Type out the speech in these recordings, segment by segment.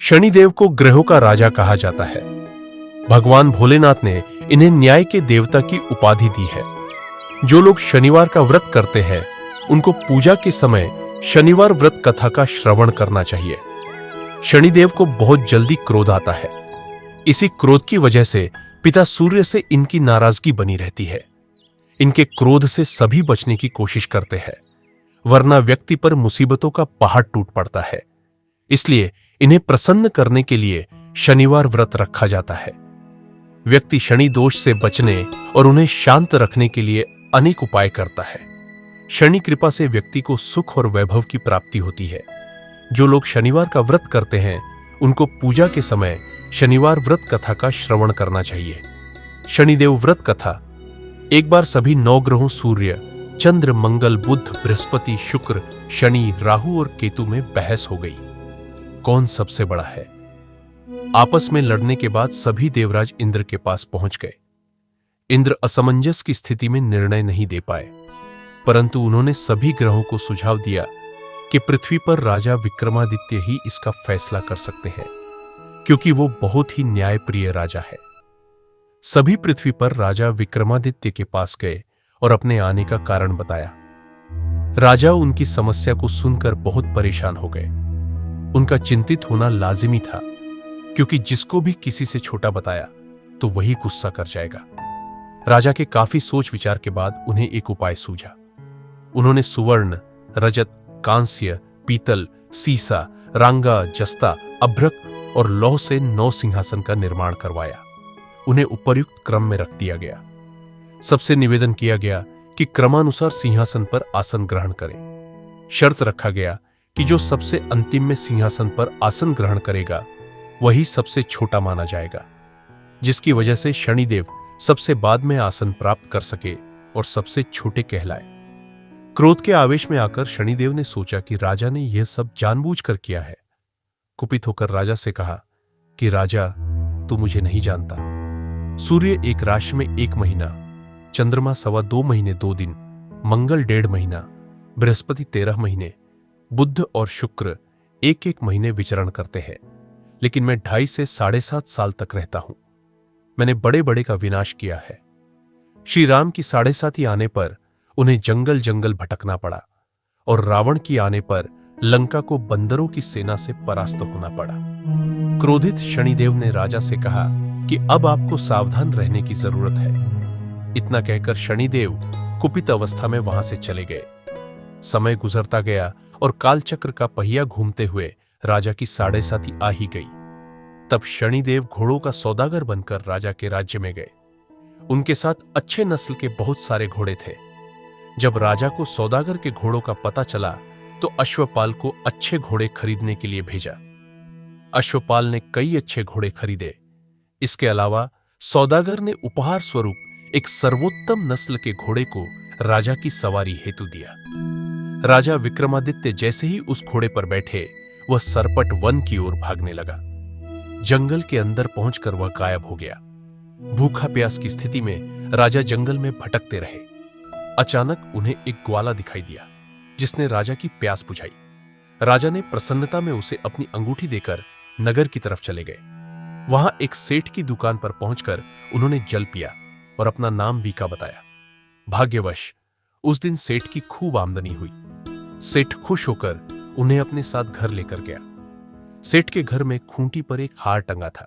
शनिदेव को ग्रहों का राजा कहा जाता है। भगवान भोलेनाथ ने इन्हें न्याय के देवता की उपाधि दी है। जो लोग शनिवार का व्रत करते हैं उनको पूजा के समय शनिवार व्रत कथा का श्रवण करना चाहिए। शनिदेव को बहुत जल्दी क्रोध आता है। इसी क्रोध की वजह से पिता सूर्य से इनकी नाराजगी बनी रहती है। इनके क्रोध से सभी बचने की कोशिश करते हैं, वरना व्यक्ति पर मुसीबतों का पहाड़ टूट पड़ता है। इसलिए इन्हें प्रसन्न करने के लिए शनिवार व्रत रखा जाता है। व्यक्ति शनि दोष से बचने और उन्हें शांत रखने के लिए अनेक उपाय करता है। शनि कृपा से व्यक्ति को सुख और वैभव की प्राप्ति होती है। जो लोग शनिवार का व्रत करते हैं उनको पूजा के समय शनिवार व्रत कथा का श्रवण करना चाहिए। शनिदेव व्रत कथा। एक बार सभी 9 ग्रहों सूर्य, चंद्र, मंगल, बुध, बृहस्पति, शुक्र, शनि, राहु और केतु में बहस हो गई। कौन सबसे बड़ा है? आपस में लड़ने के बाद सभी देवराज इंद्र के पास पहुंच गए। इंद्र असमंजस की स्थिति में निर्णय नहीं दे पाए, परंतु उन्होंने सभी ग्रहों को सुझाव दिया कि पृथ्वी पर राजा विक्रमादित्य ही इसका फैसला कर सकते हैं, क्योंकि वो बहुत ही न्यायप्रिय राजा है। सभी पृथ्वी पर राजा विक्रमादित्य के पास गए और अपने आने का कारण बताया। राजा उनकी समस्या को सुनकर बहुत परेशान हो गए। उनका चिंतित होना लाजिमी था, क्योंकि जिसको भी किसी से छोटा बताया तो वही गुस्सा कर जाएगा। राजा के काफी सोच विचार के बाद उन्हें एक उपाय सूझा। उन्होंने सुवर्ण, रजत, कांस्य, पीतल, सीसा, रांगा, जस्ता, अभ्रक और लौह से 9 सिंहासन का निर्माण करवाया। उन्हें उपर्युक्त क्रम में रख दिया गया। सबसे निवेदन किया गया कि क्रमानुसार सिंहासन पर आसन ग्रहण करें। शर्त रखा गया कि जो सबसे अंतिम में सिंहासन पर आसन ग्रहण करेगा वही सबसे छोटा माना जाएगा, जिसकी वजह से शनिदेव सबसे बाद में आसन प्राप्त कर सके और सबसे छोटे कहलाए। क्रोध के आवेश में आकर शनिदेव ने सोचा कि राजा ने यह सब जानबूझकर किया है। कुपित होकर राजा से कहा कि राजा, तू मुझे नहीं जानता। सूर्य एक राशि में 1 महीना, चंद्रमा 2.25 महीने 2 दिन, मंगल 1.5 महीना, बृहस्पति 13 महीने, बुध और शुक्र 1-1 महीने विचरण करते हैं, लेकिन मैं 2.5 से 7.5 साल तक रहता हूं। मैंने बड़े बड़े का विनाश किया है। श्री राम की 7.5 आने पर उन्हें जंगल जंगल भटकना पड़ा और रावण की आने पर लंका को बंदरों की सेना से परास्त होना पड़ा। क्रोधित शनिदेव ने राजा से कहा कि अब आपको सावधान रहने की जरूरत है। इतना कहकर शनिदेव कुपित अवस्था में वहां से चले गए। समय गुजरता गया और कालचक्र का पहिया घूमते हुए राजा की 7.5 आ ही गई। तब शनिदेव घोड़ों का सौदागर बनकर राजा के राज्य में गए। उनके साथ अच्छे नस्ल के बहुत सारे घोड़े थे। जब राजा को सौदागर के घोड़ों का पता चला तो अश्वपाल को अच्छे घोड़े खरीदने के लिए भेजा। अश्वपाल ने कई अच्छे घोड़े खरीदे। इसके अलावा सौदागर ने उपहार स्वरूप एक सर्वोत्तम नस्ल के घोड़े को राजा की सवारी हेतु दिया। राजा विक्रमादित्य जैसे ही उस घोड़े पर बैठे वह सरपट वन की ओर भागने लगा। जंगल के अंदर पहुंचकर वह गायब हो गया। भूखा प्यास की स्थिति में राजा जंगल में भटकते रहे। अचानक उन्हें एक ग्वाला दिखाई दिया, जिसने राजा की प्यास बुझाई। राजा ने प्रसन्नता में उसे अपनी अंगूठी देकर नगर की तरफ चले गए। वहां एक सेठ की दुकान पर पहुंचकर उन्होंने जल पिया और अपना नाम वीका बताया। भाग्यवश उस दिन सेठ की खूब आमदनी हुई। सेठ खुश होकर उन्हें अपने साथ घर लेकर गया। सेठ के घर में खूंटी पर एक हार टंगा था,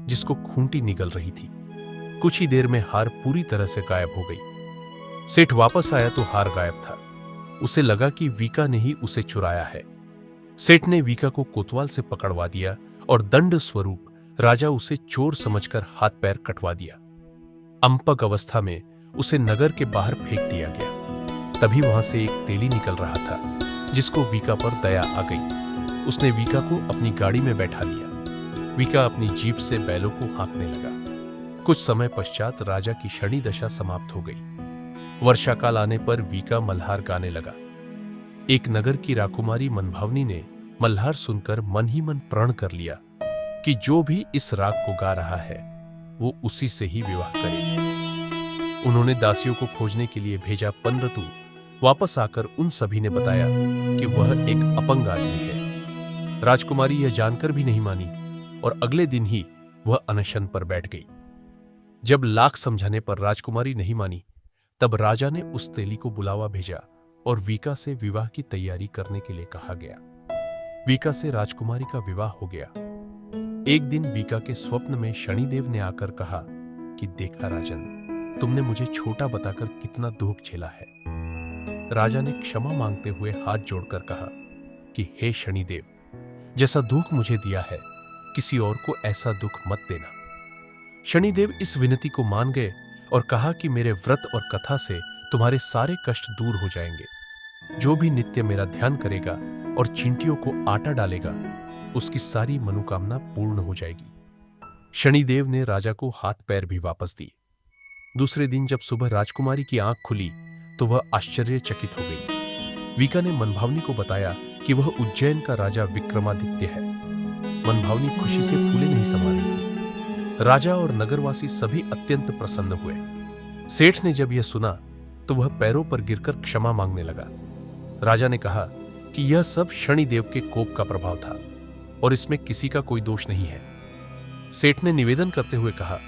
जिसको खूंटी निगल रही थी। कुछ ही देर में हार पूरी तरह से गायब हो गई। सेठ वापस आया तो हार गायब था। उसे लगा कि वीका ने ही उसे चुराया है। सेठ ने वीका को कोतवाल से पकड़वा दिया और दंड स्वरूप राजा उसे चोर समझकर हाथ पैर कटवा दिया। अंपक अवस्था में उसे नगर के बाहर फेंक दिया गया। तभी वहां से एक तेली निकल रहा था, जिसको वीका पर दया आ गई। उसने वीका को अपनी गाड़ी में बैठा लिया। वीका अपनी जीप से बैलों को हाँकने लगा। कुछ समय पश्चात राजा की शनि दशा समाप्त हो गई। वर्षाकाल आने पर वीका मल्हार गाने लगा। एक नगर की राकुमारी मनभावनी ने मल्हार सुनकर मन ही मन प्रण कर लिया कि जो भी इस राग को गा रहा है वो उसी से ही विवाह करेगी। उन्होंने दासियों को खोजने के लिए भेजा। पंरतु वापस आकर उन सभी ने बताया कि वह एक अपंग आदमी है। राजकुमारी यह जानकर भी नहीं मानी और अगले दिन ही वह अनशन पर बैठ गई। जब लाख समझाने पर राजकुमारी नहीं मानी, तब राजा ने उस तेली को बुलावा भेजा और वीका से विवाह की तैयारी करने के लिए कहा गया। वीका से राजकुमारी का विवाह हो गया। एक दिन वीका के स्वप्न में शनिदेव ने आकर कहा कि देखा राजन, तुमने मुझे छोटा बताकर कितना दुख झेला है। राजा ने क्षमा मांगते हुए हाथ जोड़कर कहा कि हे शनिदेव, जैसा दुख मुझे दिया है किसी और को ऐसा दुख मत देना। शनिदेव इस विनती को मान गए और कहा कि मेरे व्रत और कथा से तुम्हारे सारे कष्ट दूर हो जाएंगे। जो भी नित्य मेरा ध्यान करेगा और चींटियों को आटा डालेगा, उसकी सारी मनोकामना पूर्ण हो जाएगी। शनिदेव ने राजा को हाथ पैर भी वापस दिए। दूसरे दिन जब सुबह राजकुमारी की आंख खुली तो वह आश्चर्यचकित हो गई। वीका ने मनभावनी को बताया कि वह उज्जैन का राजा विक्रमादित्य है। मनभावनी खुशी से फूले नहीं समा रही थी। राजा और नगरवासी सभी अत्यंत प्रसन्न हुए। सेठ ने जब यह सुना तो वह पैरों पर गिरकर क्षमा मांगने लगा। राजा ने कहा कि यह सब शनिदेव के कोप का प्रभाव था और इसमें किसी का कोई दोष नहीं है। सेठ ने निवेदन करते हुए कहा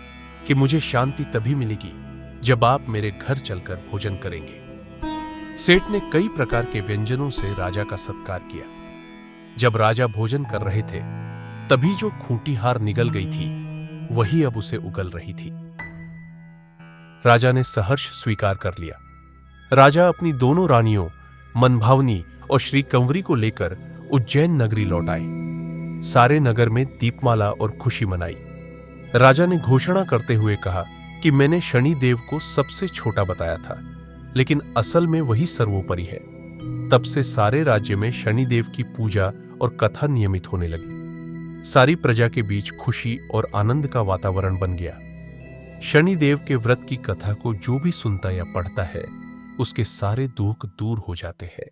कि मुझे शांति तभी मिलेगी जब आप मेरे घर चलकर भोजन करेंगे। सेठ ने कई प्रकार के व्यंजनों से राजा का सत्कार किया। जब राजा भोजन कर रहे थे, तभी जो खूंटी हार निगल गई थी, वही अब उसे उगल रही थी। राजा ने सहर्ष स्वीकार कर लिया। राजा अपनी दोनों रानियों मनभावनी और श्री कंवरी को लेकर उज्जैन नगरी लौट आए। सारे नगर में दीपमाला और खुशी मनाई। राजा ने घोषणा करते हुए कहा कि मैंने शनिदेव को सबसे छोटा बताया था, लेकिन असल में वही सर्वोपरि है। तब से सारे राज्य में शनिदेव की पूजा और कथा नियमित होने लगी। सारी प्रजा के बीच खुशी और आनंद का वातावरण बन गया। शनिदेव के व्रत की कथा को जो भी सुनता या पढ़ता है, उसके सारे दुख दूर हो जाते हैं।